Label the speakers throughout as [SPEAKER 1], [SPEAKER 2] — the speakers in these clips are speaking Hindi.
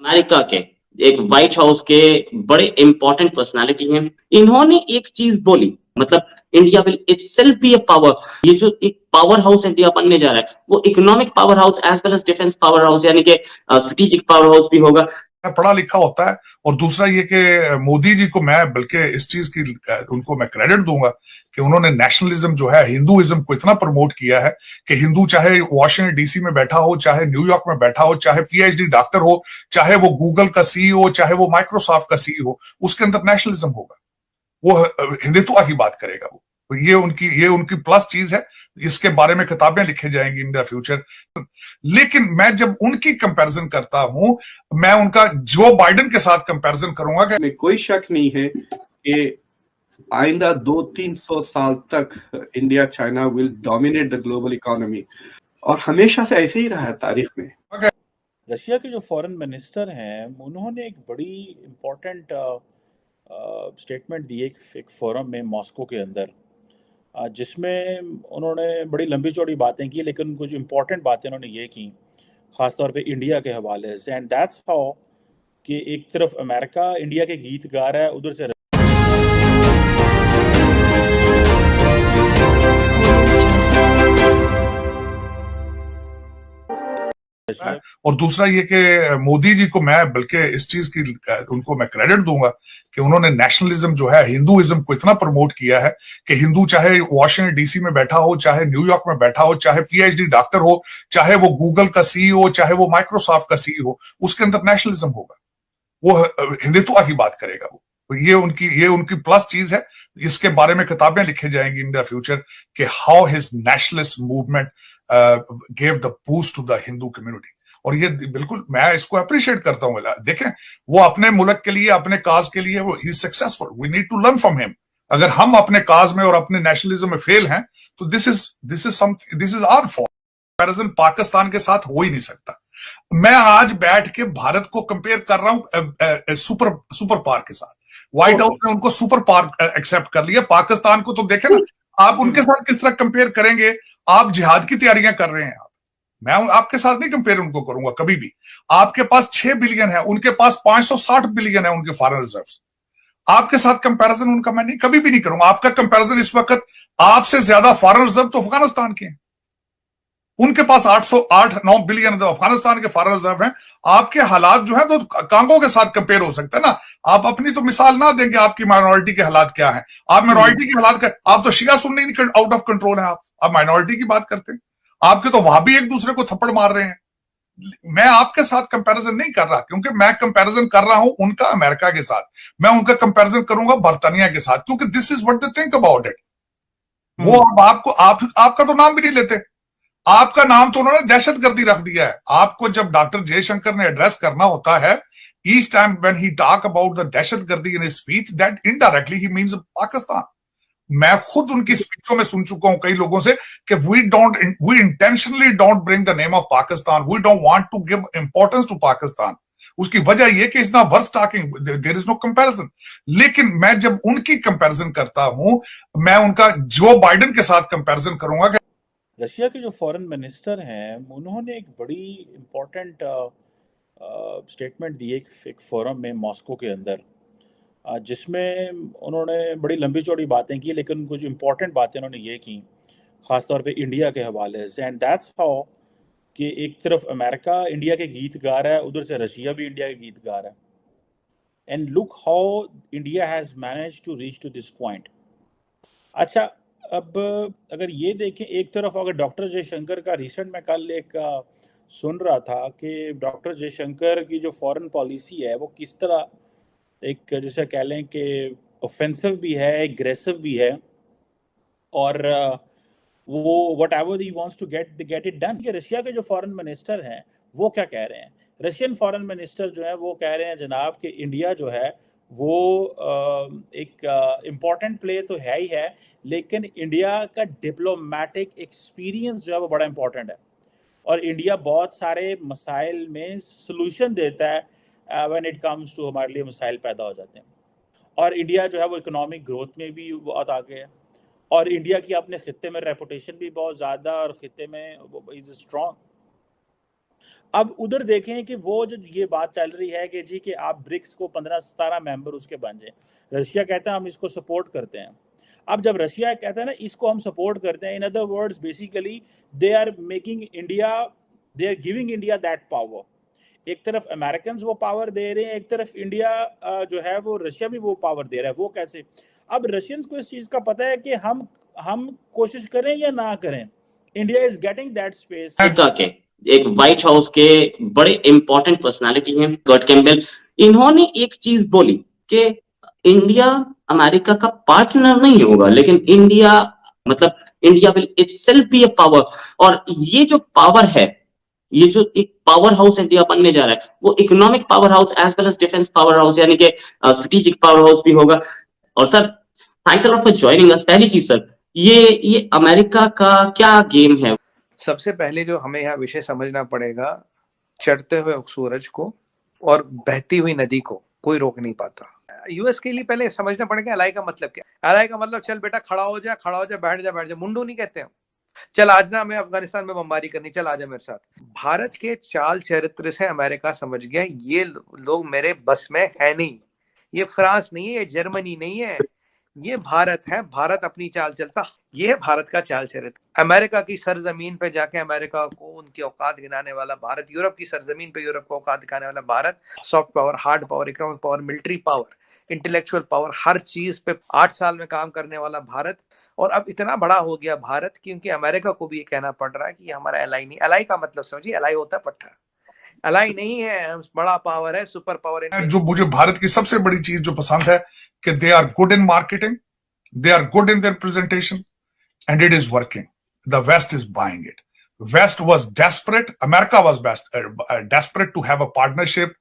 [SPEAKER 1] अमेरिका के एक व्हाइट हाउस के बड़े इंपॉर्टेंट पर्सनालिटी हैं। इन्होंने एक चीज बोली, मतलब India will itself be a power. ये जो एक पावर हाउस इंडिया बनने जा रहा है वो economic powerhouse as well as defence powerhouse यानी कि स्ट्रेटेजिक पावर हाउस भी होगा।
[SPEAKER 2] पढ़ा लिखा होता है। और दूसरा ये कि मोदी जी को मैं बल्कि इस चीज की उनको मैं क्रेडिट दूंगा कि उन्होंने नेशनलिज्म जो है, हिंदुइज्म को इतना प्रमोट किया है कि हिंदू चाहे वॉशिंगटन डीसी में बैठा हो, चाहे न्यूयॉर्क में बैठा हो, चाहे पीएचडी डॉक्टर हो, चाहे वो गूगल का सीईओ, चाहे वो माइक्रोसॉफ्ट का सीईओ, उसके अंदर नेशनलिज्म होगा। वो हिंदुत्व की बात करेगा। वो तो ये उनकी प्लस चीज है। इसके बारे में किताबें लिखे जाएंगी इन द फ्यूचर। लेकिन मैं जब उनकी कंपैरिजन करता हूं, मैं उनका जो बाइडेन के साथ कंपैरिजन करूंगा कि
[SPEAKER 3] कोई शक नहीं है कि आइंदा 200-300 साल तक India China will dominate the global economy, और हमेशा से ऐसे ही रहा है तारीख में।
[SPEAKER 4] रशिया के जो फॉरेन मिनिस्टर हैं उन्होंने एक बड़ी इम्पोर्टेंट स्टेटमेंट दी एक फोरम में मॉस्को के अंदर, जिसमें उन्होंने बड़ी लंबी चौड़ी बातें की, लेकिन कुछ इम्पोर्टेंट बातें उन्होंने ये की ख़ासतौर पे इंडिया के हवाले से। एंड दैट्स हाउ कि एक तरफ अमेरिका इंडिया के गीत गा रहा है, उधर से
[SPEAKER 2] और दूसरा ये कि मोदी जी को मैं बल्कि इस चीज की उनको मैं क्रेडिट दूंगा कि उन्होंने नेशनलिज्म जो है, हिंदुइज्म को इतना प्रमोट किया है कि हिंदू चाहे वॉशिंगटन डीसी में बैठा हो, चाहे न्यूयॉर्क में बैठा हो, चाहे पीएचडी डॉक्टर हो, चाहे वो गूगल का सीईओ, चाहे वो माइक्रोसॉफ्ट का सीईओ, उसके अंदर नेशनलिज्म होगा। वो हिंदुत्व की बात करेगा। वो तो ये उनकी प्लस चीज है। इसके बारे में किताबें लिखे जाएंगी इन द फ्यूचर कि how his nationalist movement gave the boost to the Hindu community. और ये बिल्कुल मैं इसको अप्रिशिएट करता हूं। देखें, वो अपने मुल्क के लिए, अपने काज के लिए वो ही successful. We need to learn from him. अगर हम अपने काज में और अपने नेशनलिज्म में फेल हैं तो this is our fault. Comparison Pakistan के साथ हो ही नहीं सकता। मैं आज बैठ के भारत को कंपेयर कर रहा हूं सुपर पावर के साथ। व्हाइट हाउस ने उनको सुपर पावर एक्सेप्ट कर लिया। पाकिस्तान को तो देखे ना, आप उनके साथ किस तरह कंपेयर करेंगे। आप जिहाद की तैयारियां कर रहे हैं। मैं आपके साथ नहीं कंपेयर उनको करूंगा कभी भी। आपके पास 6 बिलियन है, उनके पास 560 बिलियन है उनके फॉरेन रिजर्व्स। आपके साथ कंपैरिजन उनका मैं नहीं कभी भी नहीं करूंगा। आपका कंपैरिजन इस वक्त आपसे ज्यादा फॉरेन रिजर्व तो अफगानिस्तान के हैं। उनके पास 809 बिलियन अफगानिस्तान के फॉरेन रिजर्व हैं। आपके हालात जो है तो कांगो के साथ कंपेयर हो सकते हैं ना। आप अपनी तो मिसाल ना देंगे आपकी माइनॉरिटी के हालात क्या है। आप माइनॉरिटी के हालात का, आप तो शिया सुन्नी नहीं, आउट ऑफ कंट्रोल है। आप माइनॉरिटी की बात करते हैं। आपके तो वहां भी एक दूसरे को थप्पड़ मार रहे हैं। मैं आपके साथ कंपैरिजन नहीं कर रहा, क्योंकि मैं कंपैरिजन कर रहा हूं उनका अमेरिका के साथ। मैं उनका कंपैरिजन करूंगा बर्तानिया के साथ, क्योंकि this is what they think about it. वो आपका तो नाम भी नहीं लेते। आपका नाम तो उन्होंने दहशतगर्दी रख दिया है। आपको जब डॉक्टर जयशंकर ने एड्रेस करना होता है, each time when he talk about the दहशतगर्दी in his speech, that indirectly he means Pakistan. मैं खुद उनकी स्पीचों में सुन चुका हूं कई लोगों से कि we intentionally don't bring the name of Pakistan, we don't want to give importance to Pakistan. उसकी वजह यह कि it's not worth talking, there is no comparison. लेकिन मैं जब उनकी कंपैरिजन करता हूं, मैं उनका जो बाइडेन के साथ कंपैरिजन करूंगा कि
[SPEAKER 4] रशिया के जो फॉरेन मिनिस्टर हैं उन्होंने एक बड़ी इम्पोर्टेंट स्टेटमेंट दी एक फोरम में मॉस्को के अंदर, जिसमें उन्होंने बड़ी लंबी चौड़ी बातें की, लेकिन कुछ इम्पोर्टेंट बातें उन्होंने ये की ख़ासतौर पे इंडिया के हवाले से। एंड दैट्स हाउ कि एक तरफ अमेरिका इंडिया के गीत गा रहा है, उधर से रशिया भी इंडिया के गीत गा रहा है। And look how India has manage to reach to this point. अच्छा, अब अगर ये देखें, एक तरफ अगर डॉक्टर जयशंकर का रिसेंट में कल एक सुन रहा था कि डॉक्टर जयशंकर की जो फॉरेन पॉलिसी है वो किस तरह एक जैसे कह लें कि ऑफेंसिव भी है, एग्रेसिव भी है, और वो whatever he wants to get it done. Russia के जो फॉरेन मिनिस्टर हैं वो क्या कह रहे हैं? रशियन फॉरेन मिनिस्टर जो है वो कह रहे हैं जनाब कि इंडिया जो है वो एक इम्पॉर्टेंट प्ले तो है ही है, लेकिन इंडिया का डिप्लोमेटिक एक्सपीरियंस जो है वो बड़ा इम्पॉर्टेंट है, और इंडिया बहुत सारे मसाइल में सलूशन देता है व्हेन इट कम्स टू, हमारे लिए मसाइल पैदा हो जाते हैं। और इंडिया जो है वो इकोनॉमिक ग्रोथ में भी बहुत आगे है, और इंडिया की अपने खित्ते में रेपुटेशन भी बहुत ज़्यादा, और खित्ते में इज़ स्ट्रॉन्ग। अब उधर देखें कि वो जो ये बात चल रही है कि जी कि आप ब्रिक्स को 15-17 मेंबर उसके बन जाए, रशिया कहता है हम इसको सपोर्ट करते हैं। अब जब रशिया कहता है ना इसको हम सपोर्ट करते हैं, in other words basically they are making India, they are giving India that power. एक तरफ अमेरिकन वो पावर दे रहे हैं, एक तरफ इंडिया जो है वो रशिया भी वो पावर दे रहा है। वो कैसे? अब रशियंस को इस चीज का पता है कि हम कोशिश करें या ना करें, India is getting that space.
[SPEAKER 1] America के एक व्हाइट हाउस के बड़े इंपॉर्टेंट पर्सनालिटी हैं कर्ट कैम्पबेल, इन्होंने एक चीज बोली कि इंडिया अमेरिका का पार्टनर नहीं होगा, लेकिन इंडिया मतलब India will itself be a power. और ये जो पावर है, ये जो एक पावर हाउस इंडिया बनने जा रहा है, वो economic powerhouse as well as defence powerhouse, यानी कि स्ट्रेटेजिक पावर हाउस भी होगा। और sir thanks a lot for joining us. पहली चीज सर, ये अमेरिका का क्या गेम है?
[SPEAKER 5] सबसे पहले जो हमें यहाँ विषय समझना पड़ेगा, चढ़ते हुए सूरज को और बहती हुई नदी को कोई रोक नहीं पाता। यूएस के लिए पहले समझना पड़ेगा एलाई का मतलब क्या। एलाई का मतलब चल बेटा खड़ा हो जा, बैठ जा, मुंडू नहीं कहते हैं। चल आज ना मैं अफगानिस्तान में बमबारी करनी, चल आजा मेरे साथ। भारत के चाल चरित्र से अमेरिका समझ गया ये लोग मेरे बस में है नहीं। ये फ्रांस नहीं है, ये जर्मनी नहीं है, ये भारत है। भारत अपनी चाल चलता, ये है भारत का चाल चरित्र। अमेरिका की सरजमीन पे जाके अमेरिका को उनकी औकात गिनाने वाला भारत, यूरोप की सरजमीन पे यूरोप को औकात दिखाने वाला Bharat, soft power, hard power, economic power, military power, intellectual power, हर चीज पे 8 साल में काम करने वाला भारत। और अब इतना बड़ा हो गया भारत क्योंकि अमेरिका को भी ये कहना पड़ रहा है कि ये हमारा एलाई नहीं। एलाई का मतलब समझिए, एलाई होता है पट्टा, एलाई नहीं है, बड़ा पावर है, सुपर पावर है।
[SPEAKER 2] जो मुझे भारत की सबसे बड़ी चीज जो पसंद है कि they are good in marketing, they are good in their presentation and it is working. The West is buying it. West was desperate, America was desperate to have a partnership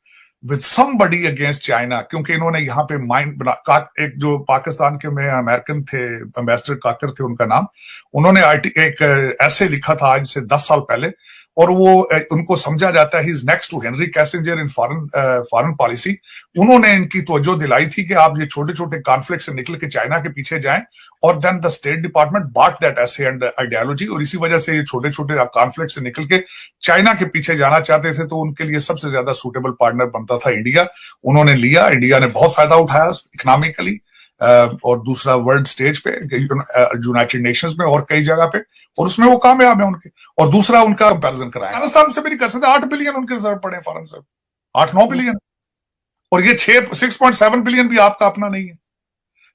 [SPEAKER 2] with somebody against China, क्योंकि इन्होंने यहाँ पे माइंड बना। एक जो पाकिस्तान के में अमेरिकन थे, एम्बेसडर काकर थे उनका नाम, उन्होंने एक ऐसे लिखा था आज से 10 साल पहले, और वो उनको समझा जाता है he is next to Henry Kissinger in foreign policy. उन्होंने इनकी तवज्जो दिलाई थी कि आप ये छोटे छोटे कॉन्फ्लिक्ट से निकल के चाइना के पीछे जाएं, और then the State Department bought that ऐसे एंड आइडियोलॉजी, और इसी वजह से ये छोटे छोटे कॉन्फ्लिक्ट से निकल के चाइना के पीछे जाना चाहते थे, तो उनके लिए सबसे ज्यादा सूटेबल पार्टनर बनता था इंडिया। उन्होंने लिया, इंडिया ने बहुत फायदा उठाया इकोनॉमिकली, और दूसरा वर्ल्ड स्टेज पे, यूनाइटेड नेशंस में और कई जगह पे, और उसमें वो कामयाब है उनके। और दूसरा उनका कंपैरिजन कराया, अफगानिस्तान से भी नहीं कर सकते। 8 बिलियन उनके रिजर्व पड़े हैं फॉरेन से, 8-9 बिलियन, और ये 6.7 बिलियन भी आपका अपना नहीं है।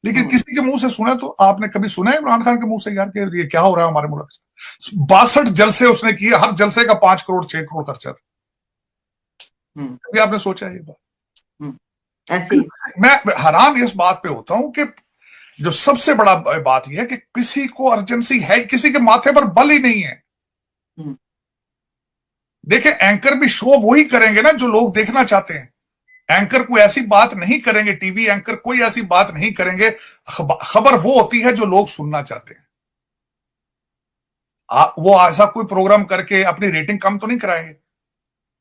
[SPEAKER 2] लेकिन किसी के मुंह से सुना, तो आपने कभी सुना है इमरान खान के मुंह से यार कि ये क्या हो रहा है हमारे मुल्क से? 62 जलसे उसने किए, हर जलसे का 5 करोड़ 6 करोड़ खर्चा था। कभी आपने सोचा ये बात?
[SPEAKER 6] ऐसे
[SPEAKER 2] मैं हैरान इस बात पे होता हूं कि जो सबसे बड़ा बात यह है कि किसी को अर्जेंसी है, किसी के माथे पर बल ही नहीं है। देखिए, एंकर भी शो वही करेंगे ना जो लोग देखना चाहते हैं। एंकर कोई ऐसी बात नहीं करेंगे, टीवी एंकर कोई ऐसी बात नहीं करेंगे। खबर वो होती है जो लोग सुनना चाहते हैं। वो ऐसा कोई प्रोग्राम करके अपनी रेटिंग कम तो नहीं कराएंगे,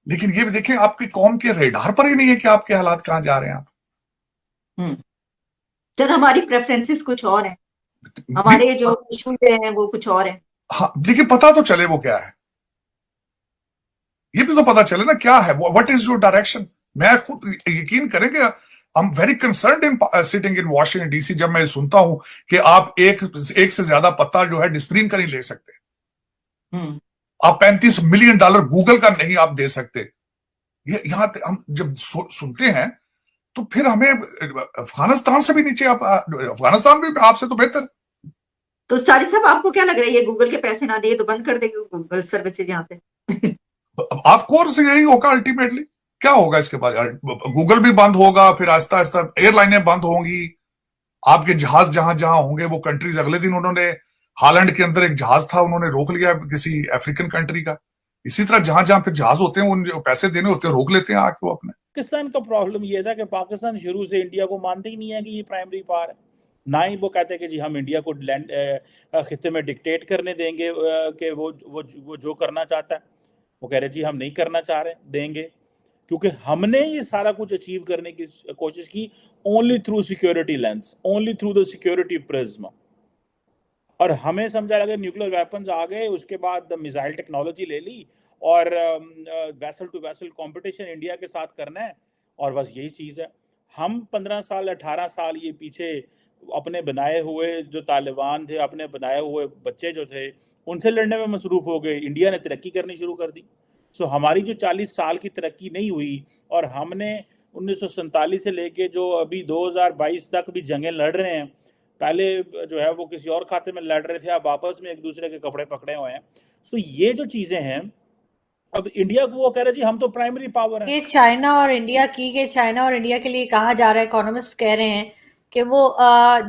[SPEAKER 2] लेकिन ये भी देखें आपकी कौम के रेडार पर ही नहीं है कि आपके हालात कहां जा रहे हैं आप।
[SPEAKER 6] सर हमारी प्रेफरेंसेस कुछ और हैं, हमारे जो इशू हैं वो कुछ और है।
[SPEAKER 2] हाँ, लेकिन पता तो चले वो क्या है, ये भी तो पता चले ना क्या है, व्हाट इज योर डायरेक्शन। मैं खुद यकीन करें कि I am very concerned in sitting in Washington DC जब मैं सुनता हूं कि आप एक से ज्यादा पत्ता जो है डिस्प्रिन का नहीं ले सकते। आप $35 मिलियन गूगल का नहीं आप दे सकते। ये यहां हम जब सुनते हैं तो फिर हमें अफगानिस्तान से भी नीचे, आप अफगानिस्तान भी आपसे तो बेहतर।
[SPEAKER 6] तो सारी साहब आपको क्या लग रहा है, ये गूगल के पैसे ना दिए तो बंद कर देंगे गूगल सर्विसेज यहाँ पे?
[SPEAKER 2] ऑफ कोर्स यही होगा अल्टीमेटली। क्या होगा इसके बाद? गूगल भी बंद होगा, फिर आहिस्ता आहिस्ता एयरलाइनें बंद होंगी, आपके जहाज जहां जहां होंगे वो कंट्रीज। अगले दिन उन्होंने हालैंड के अंदर एक जहाज था, उन्होंने रोक लिया किसी अफ्रीकन कंट्री का। इसी तरह जहां जहां फिर जहाज होते हैं, उन पैसे देने होते हैं, रोक लेते हैं आके वो अपने।
[SPEAKER 4] पाकिस्तान का प्रॉब्लम ये था कि पाकिस्तान शुरू से इंडिया को मानते ही नहीं है कि ये प्राइमरी पावर है। ना ही वो कहते हैं कि जी हम इंडिया को लैंड खित्ते में डिक्टेट करने देंगे कि वो जो करना चाहता है। वो कह रहे जी हम नहीं करना चाह रहे, देंगे, क्योंकि हमने ये सारा कुछ अचीव करने की कोशिश की only through security lens, only through the security prism. और हमें समझा लगा न्यूक्लियर वेपन्स आ गए, उसके बाद मिसाइल टेक्नोलॉजी ले ली और vessel to vessel competition India के साथ करना है, और बस यही चीज़ है। हम 15 साल 18 साल ये पीछे अपने बनाए हुए जो तालिबान थे, अपने बनाए हुए बच्चे जो थे, उनसे लड़ने में मसरूफ़ हो गए। इंडिया ने तरक्की करनी शुरू कर दी। सो हमारी जो 40 साल की तरक्की नहीं हुई, और हमने 1947 से लेके जो अभी 2022 तक भी जंगें लड़ रहे हैं, पहले जो है वो किसी और खाते में लड़ रहे थे, अब आपस में एक दूसरे के कपड़े पकड़े हुए हैं। सो ये जो चीज़ें हैं, अब इंडिया को वो कह रहे जी हम तो प्राइमरी पावर है।
[SPEAKER 7] ये चाइना और इंडिया की, के चाइना और इंडिया के लिए कहा जा रहा है, इकोनॉमिस्ट कह रहे हैं कि वो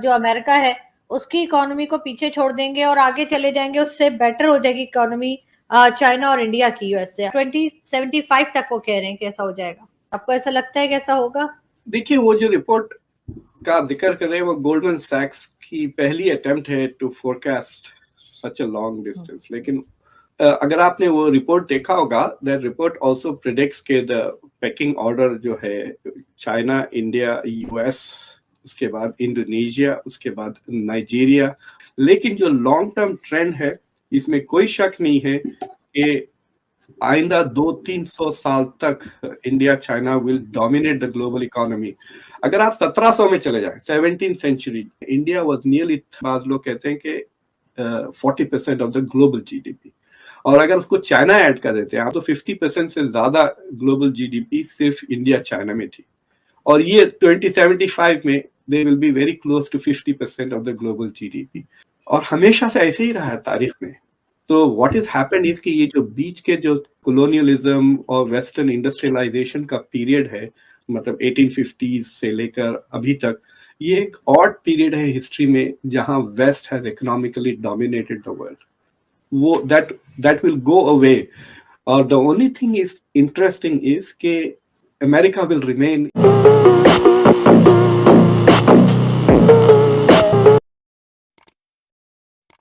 [SPEAKER 7] जो अमेरिका है उसकी इकोनॉमी को पीछे छोड़ देंगे और आगे चले जाएंगे, उससे बेटर हो जाएगी इकोनॉमी चाइना और इंडिया की, यूएस से 2075 तक वो कह रहे हैं कि ऐसा हो जाएगा। आपको ऐसा लगता है कि ऐसा होगा?
[SPEAKER 3] देखिए, वो जो रिपोर्ट का आप जिक्र कर रहे हैं वो गोल्डमैन सैक्स की पहली अटेम्प्ट है to forecast such a long distance. लेकिन अगर आपने वो रिपोर्ट देखा होगा, दैट रिपोर्ट आल्सो प्रेडिक्ट्स के द पेकिंग ऑर्डर जो है चाइना, इंडिया, यूएस, उसके बाद इंडोनेशिया, उसके बाद नाइजीरिया। लेकिन जो लॉन्ग टर्म ट्रेंड है, इसमें कोई शक नहीं है कि आइंदा 200-300 साल तक India China will dominate the global economy. अगर आप 1700 में चले जाएं, 17th century, India was nearly, बाद लोग कहते हैं कि 40% ऑफ द ग्लोबल जीडीपी, और अगर उसको चाइना ऐड कर देते हैं तो 50% से ज्यादा ग्लोबल जीडीपी सिर्फ इंडिया चाइना में थी, और ये 2075 में they will be very close to 50% of the global GDP. और हमेशा से ऐसे ही रहा है तारीख में। तो व्हाट इज हैपेंड इज कि ये जो बीच के जो कॉलोनियलिज्म और वेस्टर्न इंडस्ट्रियलाइजेशन का पीरियड है, मतलब 1850s से लेकर अभी तक, ये एक ऑड पीरियड है हिस्ट्री में जहां West has economically dominated the world. वो that will go away, or the only thing is interesting is कि अमेरिका will remain